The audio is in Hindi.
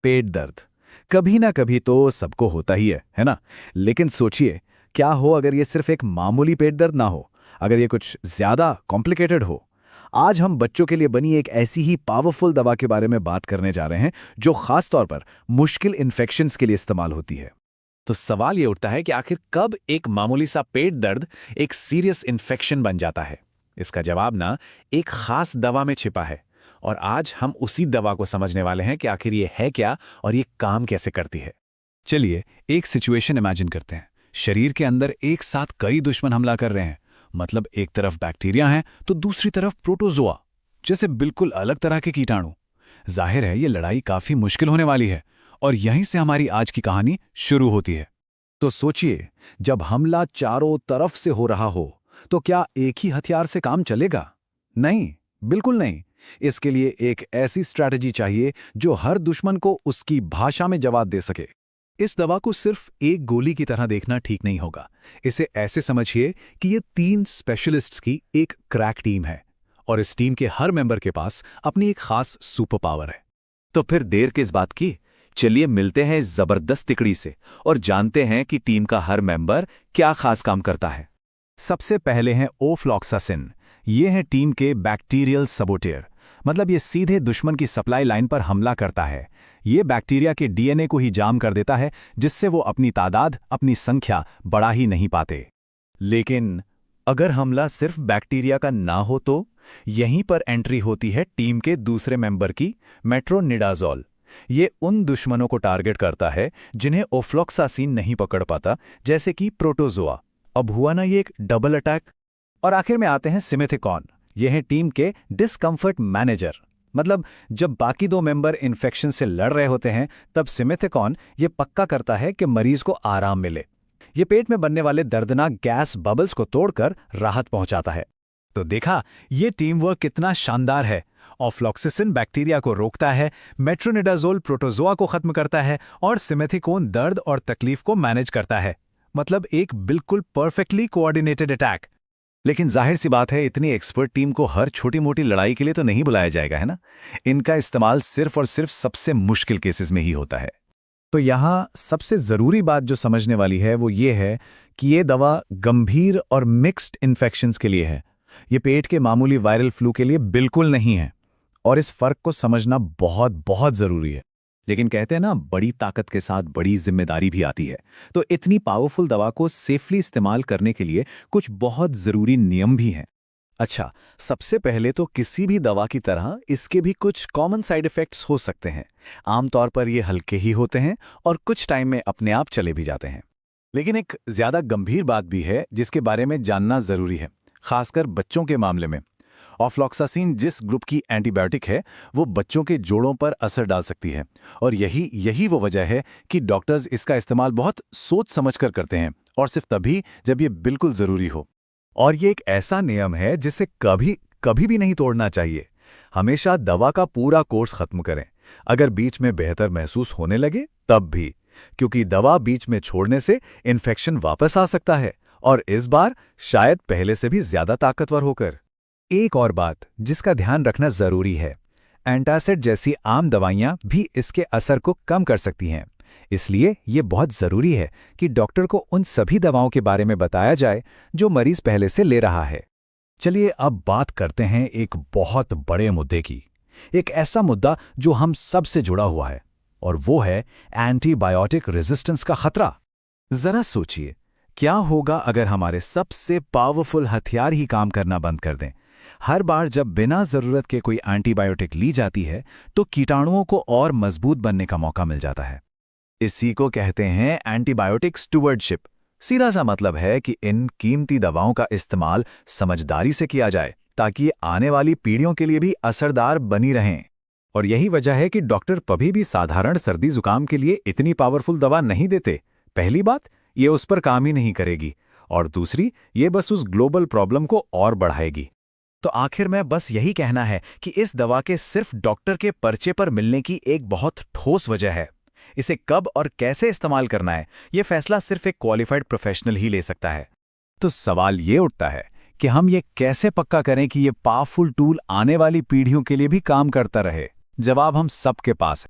पेट दर्द कभी ना कभी तो सबको होता ही है ना। लेकिन सोचिए, क्या हो अगर ये सिर्फ एक मामूली पेट दर्द ना हो, अगर ये कुछ ज्यादा कॉम्प्लिकेटेड हो। आज हम बच्चों के लिए बनी एक ऐसी ही पावरफुल दवा के बारे में बात करने जा रहे हैं जो खास तौर पर मुश्किल इन्फेक्शंस के लिए इस्तेमाल होती है। तो सवाल ये उठता है कि आखिर कब एक मामूली सा पेट दर्द एक सीरियस इन्फेक्शन बन जाता है। इसका जवाब ना एक खास दवा में छिपा है, और आज हम उसी दवा को समझने वाले हैं कि आखिर ये है क्या और ये काम कैसे करती है। चलिए एक सिचुएशन इमेजिन करते हैं। शरीर के अंदर एक साथ कई दुश्मन हमला कर रहे हैं। मतलब एक तरफ बैक्टीरिया है तो दूसरी तरफ प्रोटोजोआ, जैसे बिल्कुल अलग तरह के कीटाणु। जाहिर है ये लड़ाई काफी मुश्किल होने वाली है, और यहीं से हमारी आज की कहानी शुरू होती है। तो सोचिए, जब हमला चारों तरफ से हो रहा हो तो क्या एक ही हथियार से काम चलेगा? नहीं, बिल्कुल नहीं। इसके लिए एक ऐसी स्ट्रैटेजी चाहिए जो हर दुश्मन को उसकी भाषा में जवाब दे सके। इस दवा को सिर्फ एक गोली की तरह देखना ठीक नहीं होगा। इसे ऐसे समझिए कि ये 3 स्पेशलिस्ट्स की एक क्रैक टीम है, और इस टीम के हर मेंबर के पास अपनी एक खास सुपर पावर है। तो फिर देर किस बात की, चलिए मिलते हैं इस जबरदस्त तिकड़ी से और जानते हैं कि टीम का हर मेंबर क्या खास काम करता है। सबसे पहले हैं ओफ्लॉक्सासिन। ये है टीम के बैक्टीरियल सबोटियर। मतलब ये सीधे दुश्मन की सप्लाई लाइन पर हमला करता है। ये बैक्टीरिया के डीएनए को ही जाम कर देता है, जिससे वो अपनी तादाद, अपनी संख्या बढ़ा ही नहीं पाते। लेकिन अगर हमला सिर्फ बैक्टीरिया का ना हो तो यहीं पर एंट्री होती है टीम के दूसरे मेंबर की, मेट्रोनिडाज़ोल। ये उन दुश्मनों को टारगेट करता है जिन्हें ओफ्लॉक्सासिन नहीं पकड़ पाता, जैसे कि प्रोटोजोआ। अब हुआ ना ये एक डबल अटैक। और आखिर में आते हैं सिमेथिकॉन। ये हैं टीम के डिस्कम्फर्ट मैनेजर। मतलब जब बाकी 2 मेंबर इन्फेक्शन से लड़ रहे होते हैं, तब सिमेथिकॉन ये पक्का करता है कि मरीज को आराम मिले। ये पेट में बनने वाले दर्दनाक गैस बबल्स को तोड़कर राहत पहुंचाता है। तो देखा, ये टीम वर्क कितना शानदार है। ऑफ्लॉक्सासिन बैक्टीरिया को रोकता है, मेट्रोनिडाज़ोल प्रोटोजोआ को खत्म करता है, और सिमेथिकॉन दर्द और तकलीफ को मैनेज करता है। मतलब एक बिल्कुल परफेक्टली कोऑर्डिनेटेड अटैक। लेकिन जाहिर सी बात है, इतनी एक्सपर्ट टीम को हर छोटी मोटी लड़ाई के लिए तो नहीं बुलाया जाएगा, है ना। इनका इस्तेमाल सिर्फ और सिर्फ सबसे मुश्किल केसेस में ही होता है। तो यहाँ सबसे ज़रूरी बात जो समझने वाली है वो ये है कि ये दवा गंभीर और मिक्स्ड इन्फेक्शंस के लिए है। ये पेट के मामूली वायरल फ्लू के लिए बिल्कुल नहीं है, और इस फर्क को समझना बहुत बहुत ज़रूरी है। लेकिन कहते हैं ना, बड़ी ताकत के साथ बड़ी जिम्मेदारी भी आती है। तो इतनी पावरफुल दवा को सेफली इस्तेमाल करने के लिए कुछ बहुत ज़रूरी नियम भी हैं। अच्छा, सबसे पहले तो किसी भी दवा की तरह इसके भी कुछ कॉमन साइड इफ़ेक्ट्स हो सकते हैं। आमतौर पर ये हल्के ही होते हैं और कुछ टाइम में अपने आप चले भी जाते हैं। लेकिन एक ज़्यादा गंभीर बात भी है जिसके बारे में जानना ज़रूरी है, खासकर बच्चों के मामले में। ऑफ्लॉक्सासिन जिस ग्रुप की एंटीबायोटिक है, वो बच्चों के जोड़ों पर असर डाल सकती है, और यही वो वजह है कि डॉक्टर्स इसका इस्तेमाल बहुत सोच समझकर करते हैं, और सिर्फ तभी जब ये बिल्कुल ज़रूरी हो। और ये एक ऐसा नियम है जिसे कभी भी नहीं तोड़ना चाहिए। हमेशा दवा का पूरा कोर्स खत्म करें, अगर बीच में बेहतर महसूस होने लगे तब भी, क्योंकि दवा बीच में छोड़ने से इन्फेक्शन वापस आ सकता है, और इस बार शायद पहले से भी ज्यादा ताकतवर होकर। एक और बात जिसका ध्यान रखना जरूरी है, एंटासिड जैसी आम दवाइयां भी इसके असर को कम कर सकती हैं। इसलिए ये बहुत ज़रूरी है कि डॉक्टर को उन सभी दवाओं के बारे में बताया जाए जो मरीज पहले से ले रहा है। चलिए अब बात करते हैं एक बहुत बड़े मुद्दे की। एक ऐसा मुद्दा जो हम सब से जुड़ा हुआ है, और वो है एंटीबायोटिक रेजिस्टेंस का खतरा। जरा सोचिए, क्या होगा अगर हमारे सबसे पावरफुल हथियार ही काम करना बंद कर दें? हर बार जब बिना ज़रूरत के कोई एंटीबायोटिक ली जाती है तो कीटाणुओं को और मजबूत बनने का मौका मिल जाता है। इसी को कहते हैं एंटीबायोटिक स्टुवर्डशिप। सीधा सा मतलब है कि इन कीमती दवाओं का इस्तेमाल समझदारी से किया जाए, ताकि ये आने वाली पीढ़ियों के लिए भी असरदार बनी रहें। और यही वजह है कि डॉक्टर कभी भी साधारण सर्दी जुकाम के लिए इतनी पावरफुल दवा नहीं देते। पहली बात, ये उस पर काम ही नहीं करेगी, और दूसरी, ये बस उस ग्लोबल प्रॉब्लम को और बढ़ाएगी। तो आखिर में बस यही कहना है कि इस दवा के सिर्फ डॉक्टर के पर्चे पर मिलने की एक बहुत ठोस वजह है। इसे कब और कैसे इस्तेमाल करना है, ये फैसला सिर्फ एक क्वालिफाइड प्रोफेशनल ही ले सकता है। तो सवाल ये उठता है कि हम ये कैसे पक्का करें कि ये पावरफुल टूल आने वाली पीढ़ियों के लिए भी काम करता रहे। जवाब हम सबके पास है।